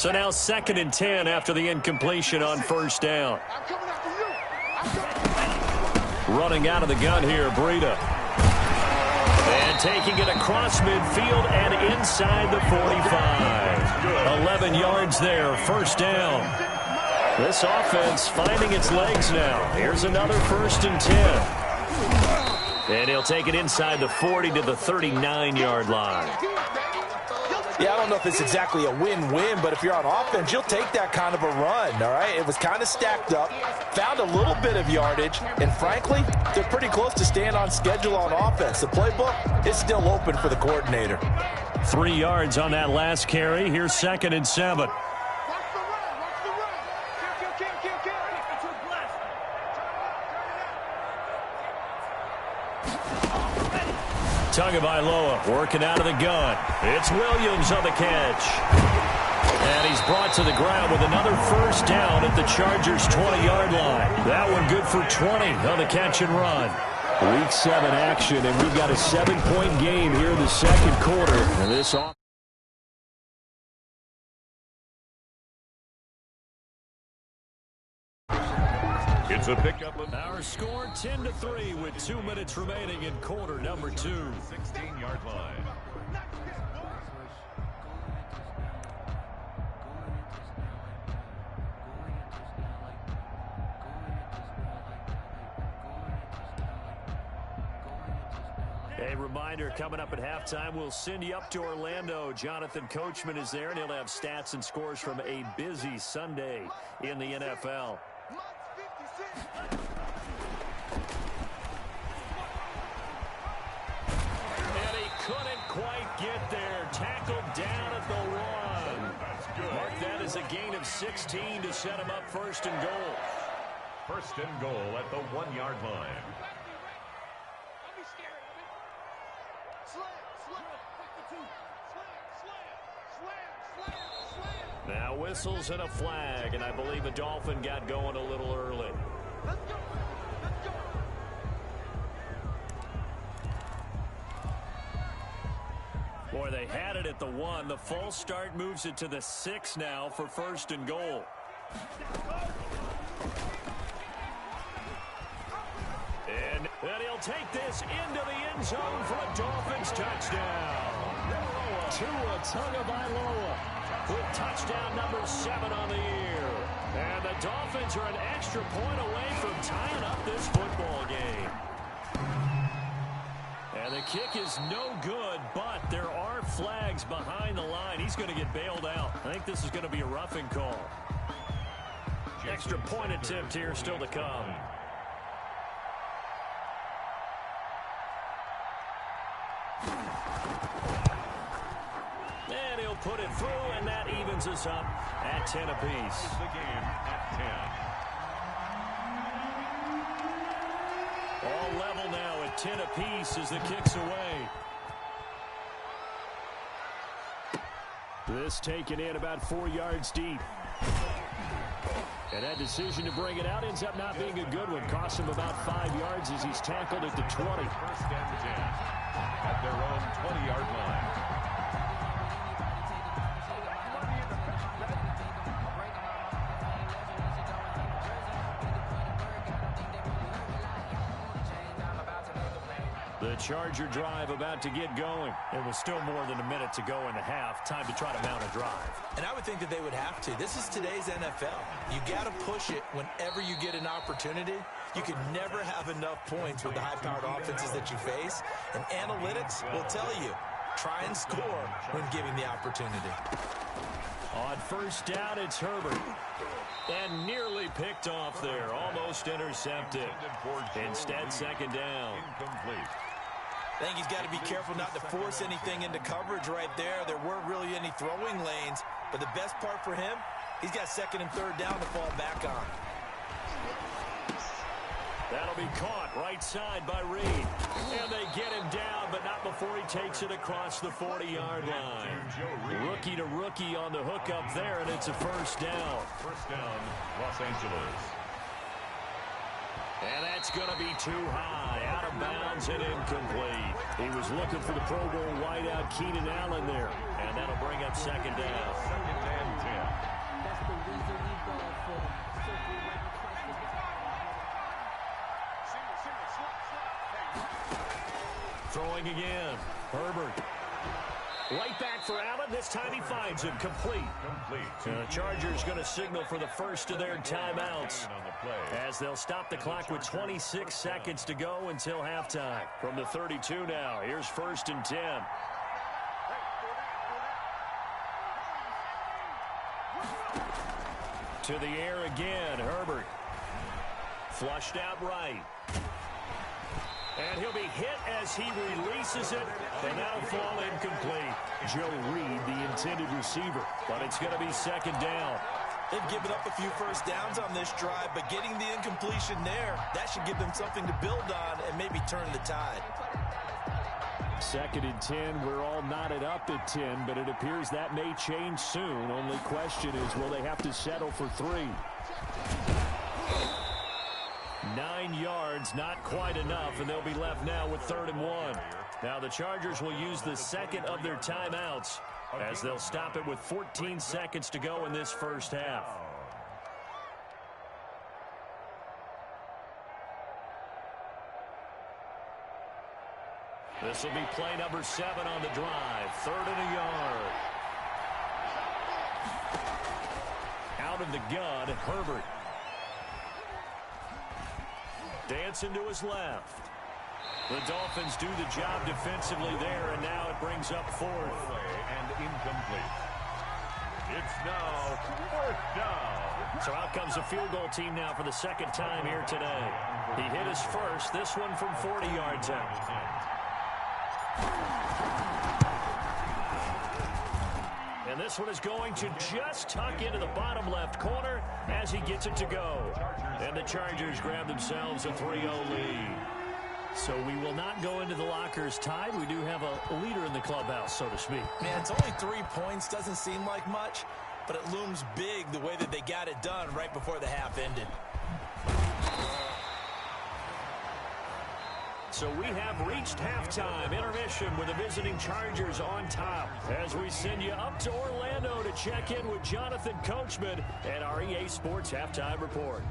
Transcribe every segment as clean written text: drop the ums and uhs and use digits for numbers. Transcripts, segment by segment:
So now 2nd and 10 after the incompletion on first down. Running out of the gun here, Breida. And taking it across midfield and inside the 45. 11 yards there, first down. This offense finding its legs now. Here's another 1st and 10. And he'll take it inside the 40 to the 39-yard line. Yeah, I don't know if it's exactly a win-win, but if you're on offense, you'll take that kind of a run, all right? It was kind of stacked up, found a little bit of yardage, and frankly, they're pretty close to staying on schedule on offense. The playbook is still open for the coordinator. 3 yards on that last carry. Here's 2nd and 7. Tagovailoa working out of the gun. It's Williams on the catch. And he's brought to the ground with another first down at the Chargers' 20-yard line. That one good for 20 on the catch and run. Week 7 action, and we've got a 7-point game here in the second quarter. And this off. It's a pickup of our score 10-3 with 2 minutes remaining in quarter number 2. 16-yard line. A reminder, coming up at halftime, we'll send you up to Orlando. Jonathan Coachman is there, and he'll have stats and scores from a busy Sunday in the NFL. And he couldn't quite get there. Tackled down at the 1. Mark that as a gain of 16 to set him up 1st and goal. 1st and goal at the 1-yard line. Now whistles and a flag, and I believe the Dolphin got going a little early. Let's go. Boy, they had it at the 1. The false start moves it to the 6 now for 1st and goal. And he'll take this into the end zone for a Dolphins touchdown. Tua Tagovailoa with touchdown number 7 on the year. And the Dolphins are an extra point away from tying up this football game. And the kick is no good, but there are flags behind the line. He's going to get bailed out. I think this is going to be a roughing call. Extra point attempt here still to come. And he'll put it through, and that evens us up at 10 apiece. The game at 10. All level now at 10 apiece as the kick's away. This taken in about 4 yards deep. And that decision to bring it out ends up not being a good one. Costs him about 5 yards as he's tackled at the 20. 1st and 10 at their own 20-yard line. The Charger drive about to get going. It was still more than a minute to go in the half. Time to try to mount a drive. And I would think that they would have to. This is today's NFL. You got to push it whenever you get an opportunity. You can never have enough points with the high-powered offenses that you face. And analytics will tell you, try and score when given the opportunity. On first down, it's Herbert. And nearly picked off there. Almost intercepted. Instead, second down. Incomplete. I think he's got to be careful not to force anything into coverage right there. There weren't really any throwing lanes. But the best part for him, he's got 2nd and 3rd down to fall back on. That'll be caught right side by Reed. And they get him down, but not before he takes it across the 40-yard line. Rookie to rookie on the hookup there, and it's a first down. 1st down, Los Angeles. And that's going to be too high, out of bounds and incomplete. He was looking for the Pro Bowl wideout Keenan Allen there, and that'll bring up second down. Second and 10. That's the reason we go for circle right across the Throwing again. Herbert. Right back for Allen. This time he finds him. Complete. The Chargers going to signal for the first of their timeouts as they'll stop the clock with 26 seconds to go until halftime. From the 32 now, here's 1st and 10. To the air again, Herbert. Flushed out right. And he'll be hit as he releases it, and that'll fall incomplete. Joe Reed, the intended receiver, but it's going to be second down. They've given up a few first downs on this drive, but getting the incompletion there, that should give them something to build on and maybe turn the tide. 2nd and 10, we're all knotted up at 10, but it appears that may change soon. Only question is, will they have to settle for 3? 9 yards, not quite enough, and they'll be left now with 3rd and 1. Now the Chargers will use the second of their timeouts as they'll stop it with 14 seconds to go in this first half. This will be play number 7 on the drive. 3rd and a yard. Out of the gun, Herbert. Dancing to his left. The Dolphins do the job defensively there, and now it brings up 4th. And incomplete. It's now 4th down. So out comes the field goal team now for the second time here today. He hit his first, this one from 40 yards out. And this one is going to just tuck into the bottom left corner as he gets it to go. And the Chargers grab themselves a 3-0 lead. So we will not go into the lockers tied. We do have a leader in the clubhouse, so to speak. Man, it's only 3 points. Doesn't seem like much, but it looms big the way that they got it done right before the half ended. So we have reached halftime intermission with the visiting Chargers on top as we send you up to Orlando to check in with Jonathan Coachman and our EA Sports Halftime Report.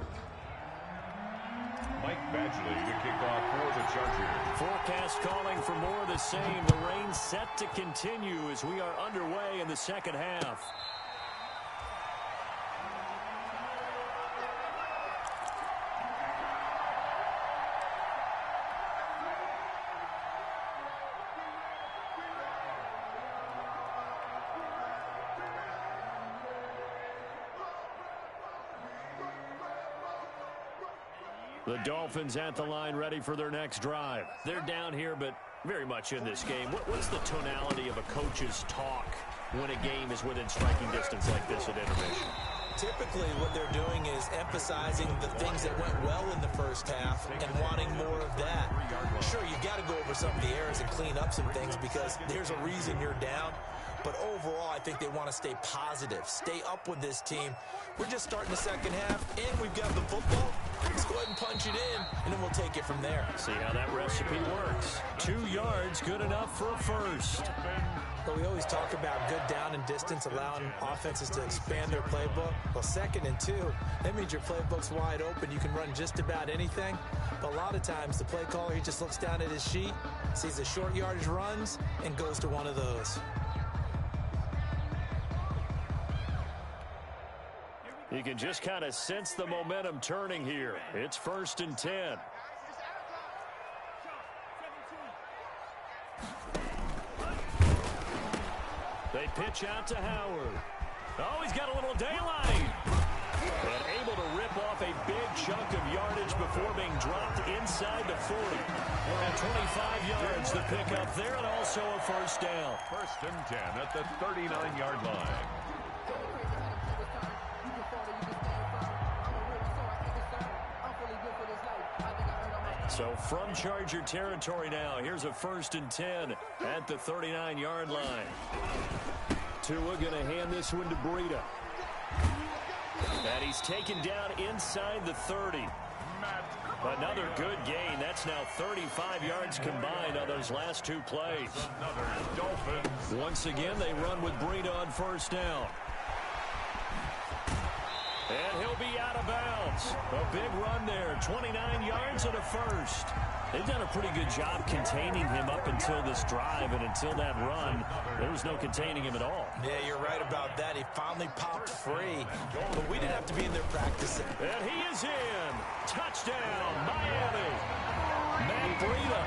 Mike Badgley to kick off for the Chargers. Forecast calling for more of the same. The rain set to continue as we are underway in the second half. The Dolphins at the line ready for their next drive. They're down here, but very much in this game. What's the tonality of a coach's talk when a game is within striking distance like this at intermission? Typically, what they're doing is emphasizing the things that went well in the first half and wanting more of that. Sure, you've got to go over some of the errors and clean up some things because there's a reason you're down. But overall, I think they want to stay positive, stay up with this team. We're just starting the second half, and we've got the football. Let's go ahead and punch it in, and then we'll take it from there. See how that recipe works. 2 yards, good enough for a first. But we always talk about good down and distance, allowing offenses to expand their playbook. Well, 2nd and 2, that means your playbook's wide open. You can run just about anything. But a lot of times, the play caller, he just looks down at his sheet, sees the short yardage runs, and goes to one of those. You can just kind of sense the momentum turning here. It's 1st and 10. They pitch out to Howard. Oh, he's got a little daylight. And able to rip off a big chunk of yardage before being dropped inside the 40. At 25 yards, the pickup there, and also a first down. 1st and 10 at the 39-yard line. So from Charger territory now, here's a 1st and 10 at the 39-yard line. Tua going to hand this one to Breida. And he's taken down inside the 30. Another good gain. That's now 35 yards combined on those last two plays. Once again, they run with Breida on first down. And he'll be out of bounds. A big run there, 29 yards and a first. They've done a pretty good job containing him up until this drive, and until that run, there was no containing him at all. Yeah, you're right about that. He finally popped free, but we didn't have to be in there practicing. And he is in. Touchdown, Miami. Matt Breida,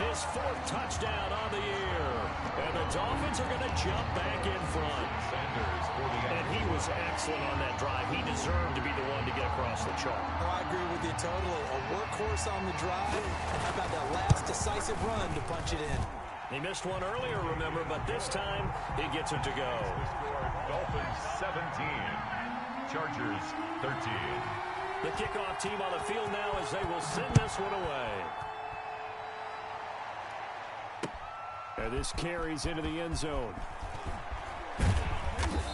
his fourth touchdown on the year. And the Dolphins are going to jump back in front. And he was excellent on that drive. He deserved to be the one to get across the chalk. Oh, I agree with you totally. A workhorse on the drive. And how about that last decisive run to punch it in? He missed one earlier, remember, but this time he gets it to go. Dolphins 17, Chargers 13. The kickoff team on the field now as they will send this one away. And this carries into the end zone.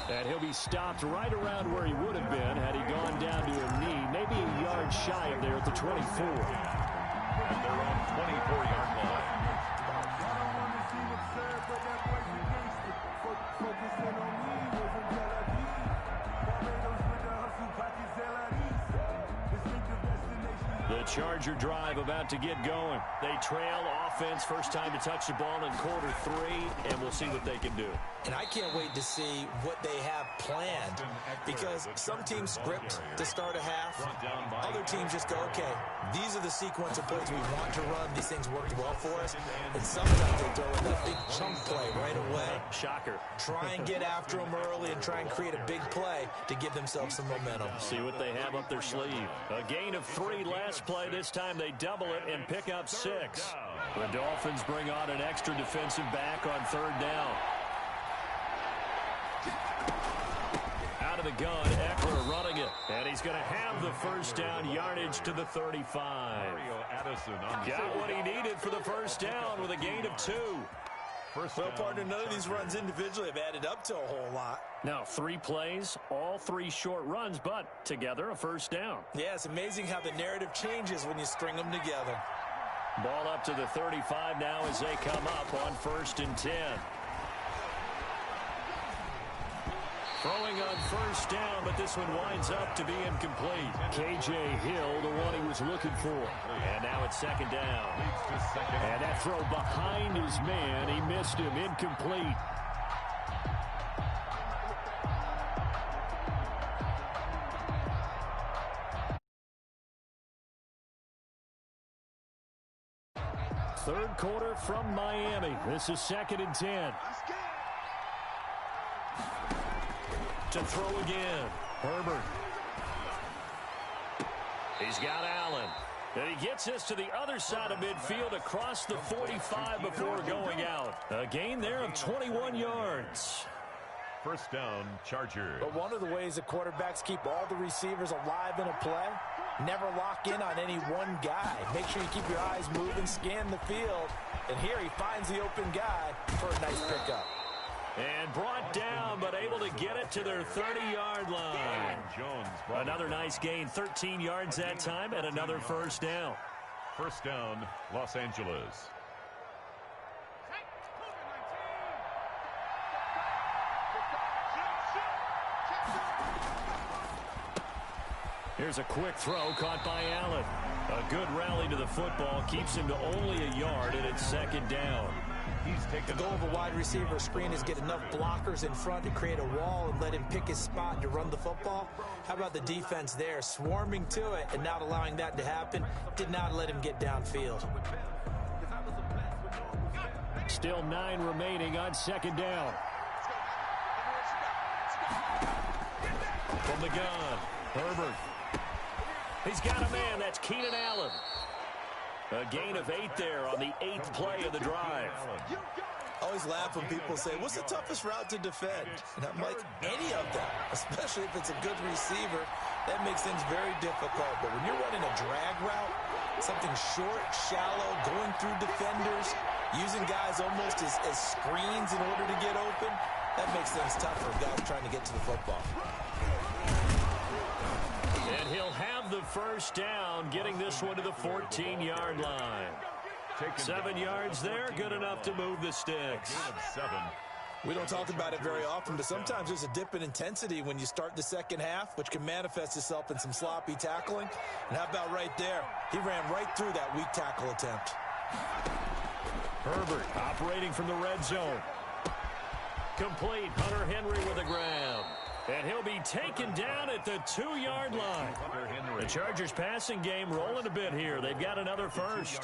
And he'll be stopped right around where he would have been had he gone down to a knee, maybe a yard shy of there at the 24. At their own 24-yard line. The Charger drive about to get going. They trail offense, first time to touch the ball in quarter 3, and we'll see what they can do. And I can't wait to see what they have planned, because some teams script to start a half. Other teams just go, okay, these are the sequence of plays we want to run. These things worked well for us. And sometimes they throw in that big chunk play right away. Shocker. Try and get after them early and try and create a big play to give themselves some momentum. See what they have up their sleeve. A gain of 3 last play. This time they double it and pick up 6. The Dolphins bring on an extra defensive back on third down. Out of the gun, Eckler running it. And he's going to have the first down, yardage to the 35. Got what he needed for the first down with a gain of 2. Well, partner, none of these runs individually have added up to a whole lot. Now, 3 plays, all 3 short runs, but together a first down. Yeah, it's amazing how the narrative changes when you string them together. Ball up to the 35 now as they come up on 1st and 10. Throwing on first down, but this one winds up to be incomplete. K.J. Hill, the one he was looking for. And now it's 2nd down. And that throw behind his man, he missed him, incomplete. Third quarter from Miami. This is 2nd and 10. To throw again. Herbert. He's got Allen. And he gets this to the other side of midfield across the 45 before going out. A gain there of 21 yards. First down, Chargers. But one of the ways the quarterbacks keep all the receivers alive in a play, never lock in on any one guy. Make sure you keep your eyes moving, scan the field. And here he finds the open guy for a nice pickup. And brought down, but able to get it to their 30-yard line. Another nice gain, 13 yards that time, and another first down. First down, Los Angeles. Here's a quick throw caught by Allen. A good rally to the football keeps him to only a yard, and it's 2nd down. The goal of a wide receiver screen is get enough blockers in front to create a wall and let him pick his spot to run the football. How about the defense there, swarming to it and not allowing that to happen? Did not let him get downfield. Still 9 remaining on 2nd down. From the gun, Herbert. He's got a man. That's Keenan Allen. A gain of 8 there on the 8th play of the drive. I always laugh when people say, what's the toughest route to defend? And I'm like, any of them, especially if it's a good receiver. That makes things very difficult. But when you're running a drag route, something short, shallow, going through defenders, using guys almost as screens in order to get open, that makes things tough for guys trying to get to the football. And he'll have have the first down, getting this one to the 14-yard line. 7 yards there, good enough to move the sticks. We don't talk about it very often, but sometimes there's a dip in intensity when you start the second half, which can manifest itself in some sloppy tackling. And how about right there? He ran right through that weak tackle attempt. Herbert operating from the red zone. Complete. Hunter Henry with a grab. And he'll be taken down at the 2-yard line. The Chargers passing game rolling a bit here. They've got another first.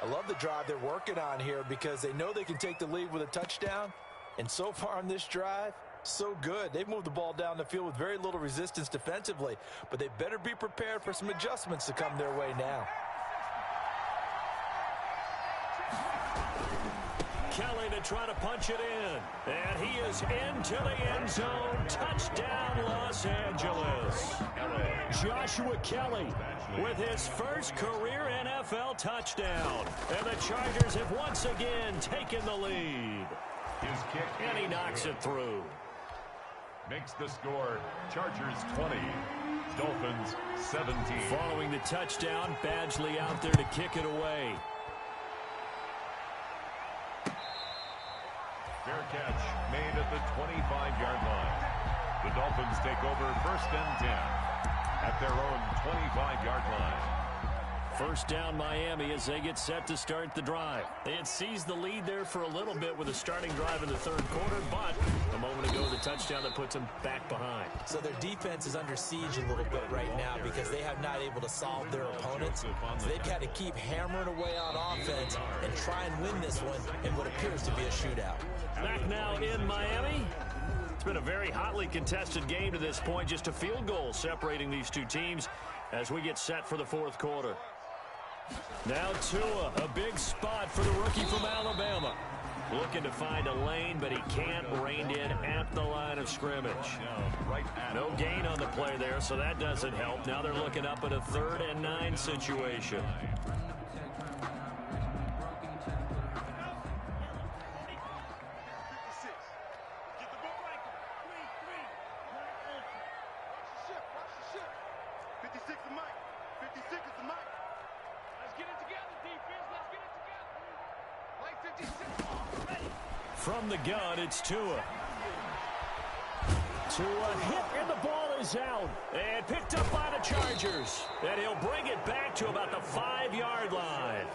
I love the drive they're working on here because they know they can take the lead with a touchdown. And so far on this drive, so good. They've moved the ball down the field with very little resistance defensively, but they better be prepared for some adjustments to come their way now. Kelly to try to punch it in. And he is into the end zone. Touchdown, Los Angeles. Joshua Kelly with his first career NFL touchdown. And the Chargers have once again taken the lead. His kick. And he knocks it through. Makes the score Chargers 20, Dolphins 17. Following the touchdown, Badgley out there to kick it away. Fair catch made at the 25-yard line. The Dolphins take over 1st and 10 at their own 25-yard line. First down Miami as they get set to start the drive. They had seized the lead there for a little bit with a starting drive in the 3rd quarter, but a moment ago the touchdown that puts them back behind. So their defense is under siege a little bit right now because they have not able to solve their opponents. So they've got to keep hammering away on offense and try and win this one in what appears to be a shootout. Back now in Miami. It's been a very hotly contested game to this point. Just a field goal separating these two teams as we get set for the 4th quarter. Now Tua, a big spot for the rookie from Alabama. Looking to find a lane, but he can't rein in at the line of scrimmage. No gain on the play there, so that doesn't help. Now they're looking up at a 3rd and 9 situation. From the gun, it's Tua. Tua hit, and the ball is out. And picked up by the Chargers. And he'll bring it back to about the 5-yard line.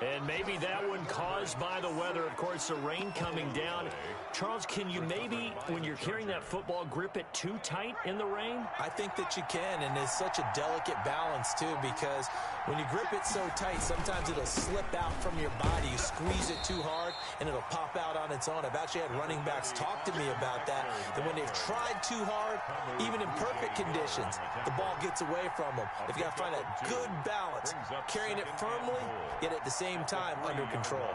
And maybe that one caused by the weather. Of course, the rain coming down. Charles, can you maybe, when you're carrying that football, grip it too tight in the rain? I think that you can, and it's such a delicate balance, too, because when you grip it so tight, sometimes it'll slip out from your body. You squeeze it too hard, and it'll pop out on its own. I've actually had running backs talk to me about that when they've tried too hard, even in perfect conditions, the ball gets away from them. They've got to find a good balance, carrying it firmly, yet at the same time under control.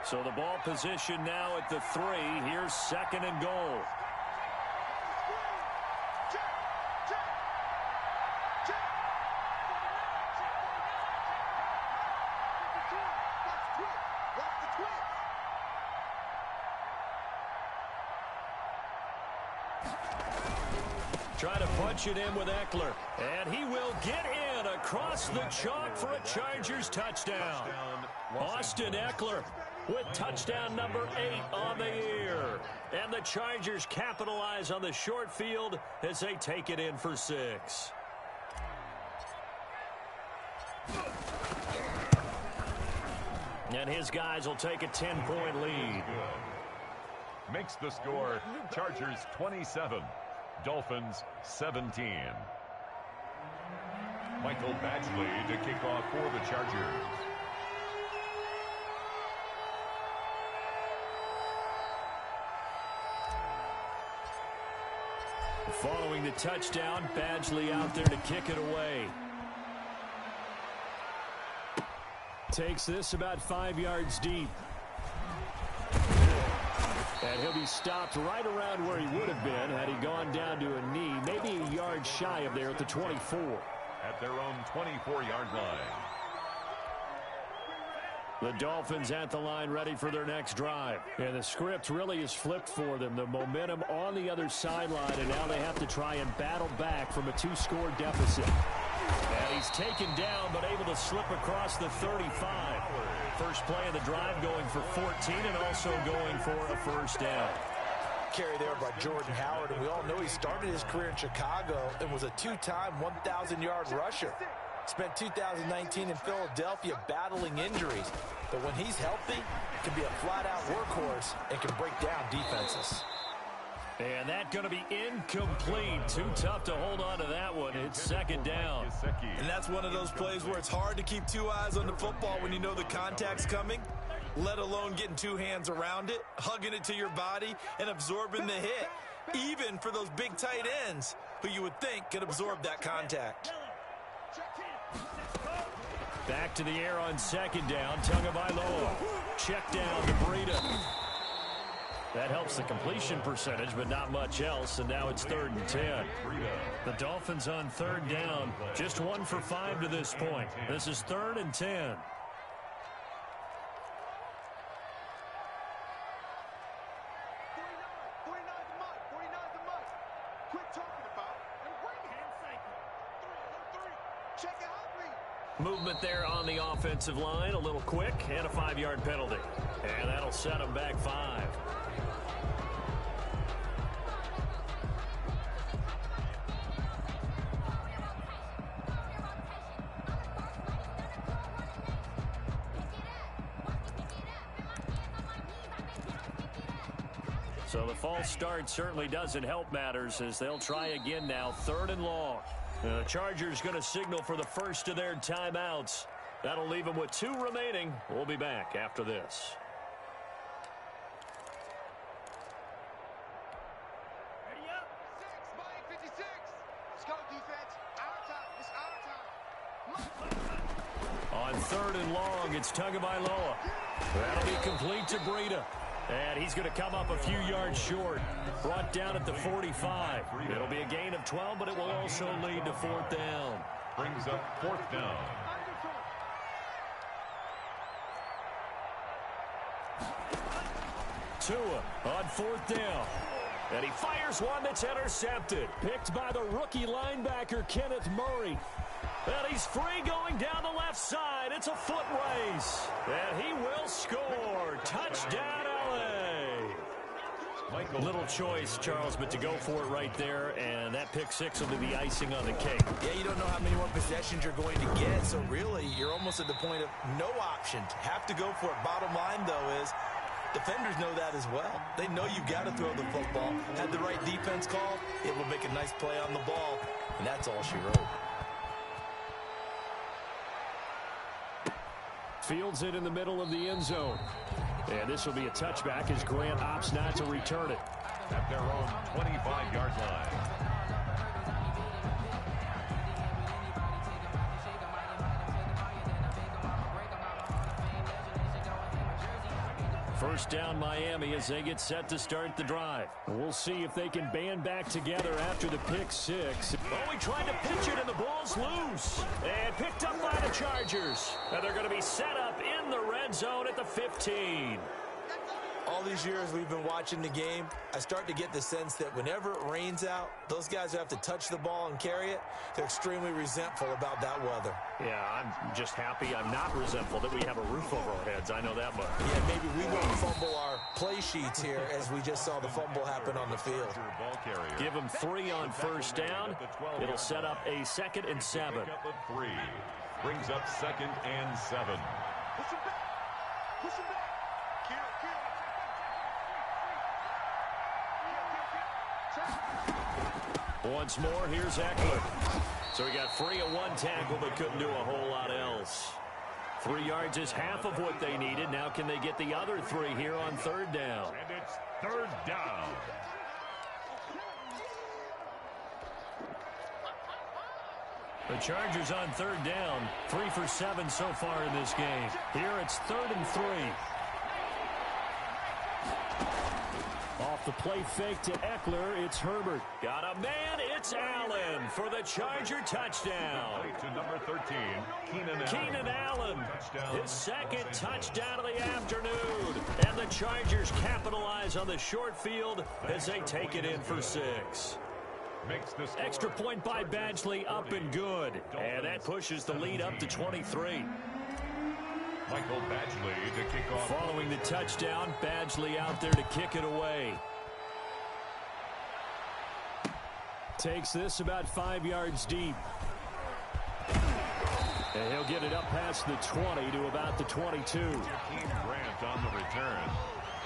So the ball position now at the 3. Here's 2nd and goal. Try to punch it in with Eckler. And he will get in across the chalk for a Chargers touchdown. Austin Eckler with touchdown number 8 on the year. And the Chargers capitalize on the short field as they take it in for 6. And his guys will take a 10-point lead. Makes the score Chargers 27, Dolphins 17. Michael Badgley to kick off for the Chargers. Following the touchdown, Badgley out there to kick it away. Takes this about 5 yards deep. And he'll be stopped right around where he would have been had he gone down to a knee, maybe a yard shy of there at the 24. At their own 24-yard line. The Dolphins at the line ready for their next drive. And the script really is flipped for them. The momentum on the other sideline, and now they have to try and battle back from a 2-score deficit. And he's taken down, but able to slip across the 35. First play of the drive going for 14 and also going for a first down. Carry there by Jordan Howard, and we all know he started his career in Chicago and was a 2-time 1,000-yard rusher. Spent 2019 in Philadelphia battling injuries, but when he's healthy, can be a flat-out workhorse and can break down defenses. And that's going to be incomplete. Too tough to hold on to that one. It's second down. And that's one of those plays where it's hard to keep two eyes on the football when you know the contact's coming, let alone getting two hands around it, hugging it to your body, and absorbing the hit, even for those big tight ends who you would think could absorb that contact. Back to the air on second down. Tagovailoa. Check down to Breida. That helps the completion percentage, but not much else, and now it's 3rd and 10. The Dolphins on 3rd down. Just 1 for 5 to this point. This is 3rd and 10. Movement there on the offensive line, a little quick, and a 5-yard penalty. And that'll set them back 5. So the false start certainly doesn't help matters as they'll try again now, 3rd and long. The Chargers going to signal for the first of their timeouts. That'll leave them with 2 remaining. We'll be back after this. Ready up. 6 by 56. Let's go, defense. Our time. It's our time. On 3rd and long, it's Tagovailoa. That'll be complete to Breida. And he's going to come up a few yards short. Brought down at the 45. It'll be a gain of 12, but it will also lead to 4th down. Brings up 4th down. Tua on 4th down. And he fires one that's intercepted. Picked by the rookie linebacker, Kenneth Murray. And he's free going down the left side. It's a foot race. And he will score. Touchdown, L.A. Little choice, Charles, but to go for it right there, and that pick 6 will be the icing on the cake. Yeah, you don't know how many more possessions you're going to get, so really you're almost at the point of no options. Have to go for it. Bottom line, though, is defenders know that as well. They know you've got to throw the football. Had the right defense call, it will make a nice play on the ball, and that's all she wrote. Fields it in the middle of the end zone. And this will be a touchback as Grant opts not to return it. At their own 25-yard line. First down Miami as they get set to start the drive. We'll see if they can band back together after the pick 6. Oh, he tried to pitch it and the ball's loose. And picked up by the Chargers. And they're going to be set up in the red zone at the 15. All these years we've been watching the game, I start to get the sense that whenever it rains out, those guys who have to touch the ball and carry it, they're extremely resentful about that weather. Yeah, I'm just happy I'm not resentful that we have a roof over our heads. I know that much. Yeah, maybe we won't fumble our play sheets here as we just saw the fumble happen on the field. Give them 3 on first down. It'll set up a 2nd and 7. Brings up 2nd and 7. Push him back. Push him back. Once more, here's Eckler. So he got free of 1 tackle, but couldn't do a whole lot else. 3 yards is half of what they needed. Now can they get the other 3 here on 3rd down? And it's 3rd down. The Chargers on 3rd down. 3 for 7 so far in this game. Here it's 3rd and 3. the play fake to Eckler. It's Herbert. Got a man. It's Allen for the Charger touchdown. To number 13, Keenan Allen, his second touchdown of the afternoon. And the Chargers capitalize on the short field as they take it in for 6. Extra point by Badgley, up and good. And that pushes the lead up to 23. Michael Badgley to kick off. Following the touchdown, Badgley out there to kick it away. Takes this about 5 yards deep. And he'll get it up past the 20 to about the 22. Grant on the return.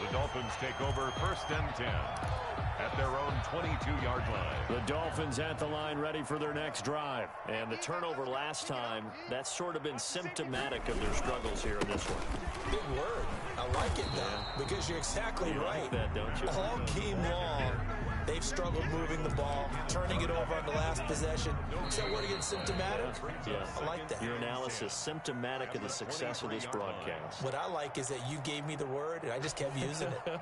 The Dolphins take over 1st and 10 at their own 22-yard line. The Dolphins at the line ready for their next drive. And the turnover last time, that's sort of been symptomatic of their struggles here in this one. Big word. I like it, though, because you're exactly right. Like that, don't you? All game long, they've struggled moving the ball, turning it over on the last possession. So what again, symptomatic? Yeah. I like that. Your analysis, symptomatic of the success of this broadcast. What I like is that you gave me the word, and I just kept using it.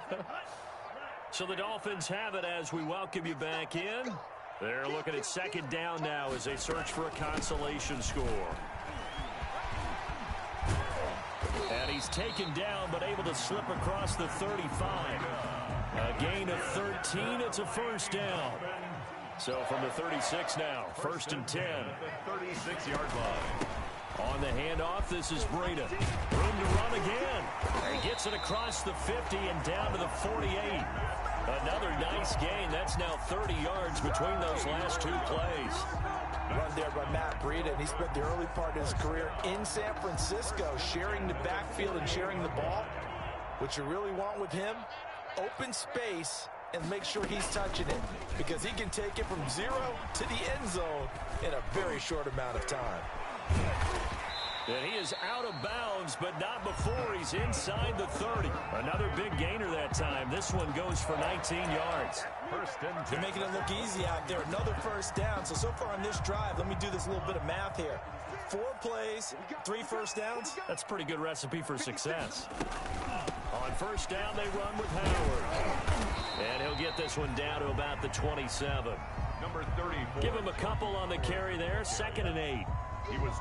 So the Dolphins have it as we welcome you back in. They're looking at 2nd down now as they search for a consolation score. And he's taken down but able to slip across the 35. A gain of 13. It's a 1st down. So from the 36 now, 1st and 10. 36-yard line. On the handoff, this is Breida. Room to run again. He gets it across the 50 and down to the 48. Another nice gain. That's now 30 yards between those last 2 plays. Run there by Matt Breida, and he spent the early part of his career in San Francisco, sharing the backfield and sharing the ball. What you really want with him, open space and make sure he's touching it, because he can take it from 0 to the end zone in a very short amount of time. And he is out of bounds, but not before he's inside the 30. Another big gainer that time. This one goes for 19 yards. 1st and 10. They're making it look easy out there. Another 1st down. So far on this drive, let me do this little bit of math here. 4 plays, 3 1st downs. That's a pretty good recipe for success. On 1st down, they run with Howard. And he'll get this one down to about the 27. Number 34. Give him a couple on the carry there. 2nd and 8.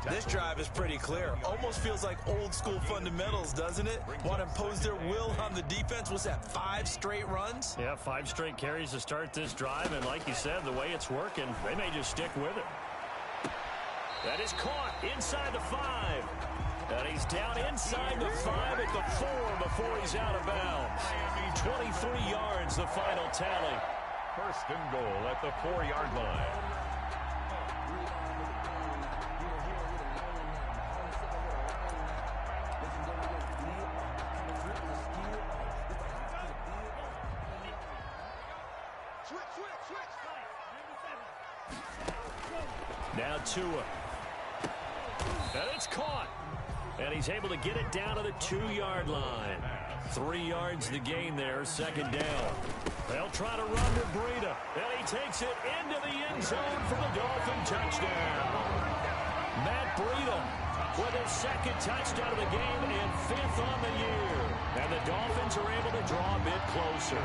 This drive is pretty clear. Almost feels like old school fundamentals, doesn't it? Want to impose their will on the defense. Was that 5 straight runs? Yeah, 5 straight carries to start this drive. And like you said, the way it's working, they may just stick with it. That is caught inside the 5. And he's down inside the 5 at the 4 before he's out of bounds. 23 yards, the final tally. 1st and goal at the 4-yard line. Now Tua. And it's caught. And he's able to get it down to the 2-yard line. 3 yards the gain there, 2nd down. They'll try to run to Breida. And he takes it into the end zone for the Dolphin touchdown. Matt Breida with his 2nd touchdown of the game and 5th on the year. And the Dolphins are able to draw a bit closer.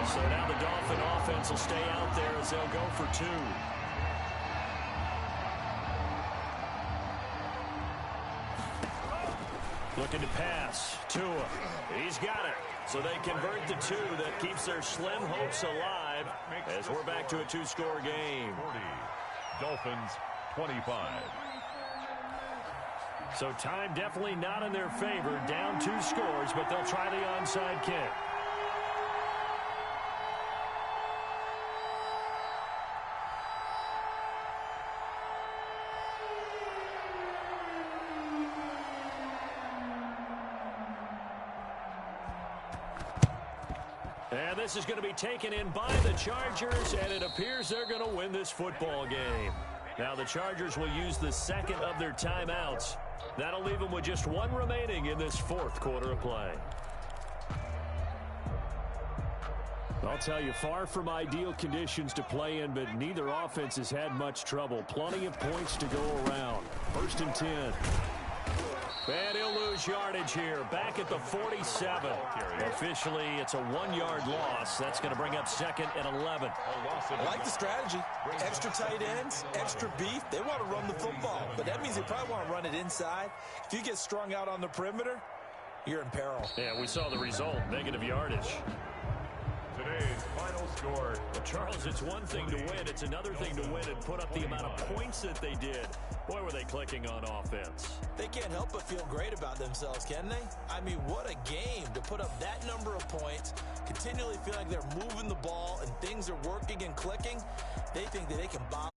So now the Dolphin offense will stay out there as they'll go for 2. Looking to pass. Tua. He's got it. So they convert the 2. That keeps their slim hopes alive as we're back to a 2-score game. 40. Dolphins 25. So time definitely not in their favor. Down 2 scores, but they'll try the onside kick. And this is going to be taken in by the Chargers, and it appears they're going to win this football game. Now the Chargers will use the 2nd of their timeouts. That'll leave them with just 1 remaining in this 4th quarter of play. I'll tell you, far from ideal conditions to play in, but neither offense has had much trouble. Plenty of points to go around. 1st and 10. And he'll lose his yardage here, back at the 47. Officially, it's a 1-yard loss. That's going to bring up 2nd and 11. I like the strategy. Extra tight ends, extra beef. They want to run the football, but that means they probably want to run it inside. If you get strung out on the perimeter, you're in peril. Yeah, we saw the result, negative yardage. Today's final score. Well, Charles, it's one thing to win. It's another thing to win and put up the amount of points that they did. Boy, were they clicking on offense. They can't help but feel great about themselves, can they? I mean, what a game to put up that number of points, continually feel like they're moving the ball and things are working and clicking. They think that they can bomb.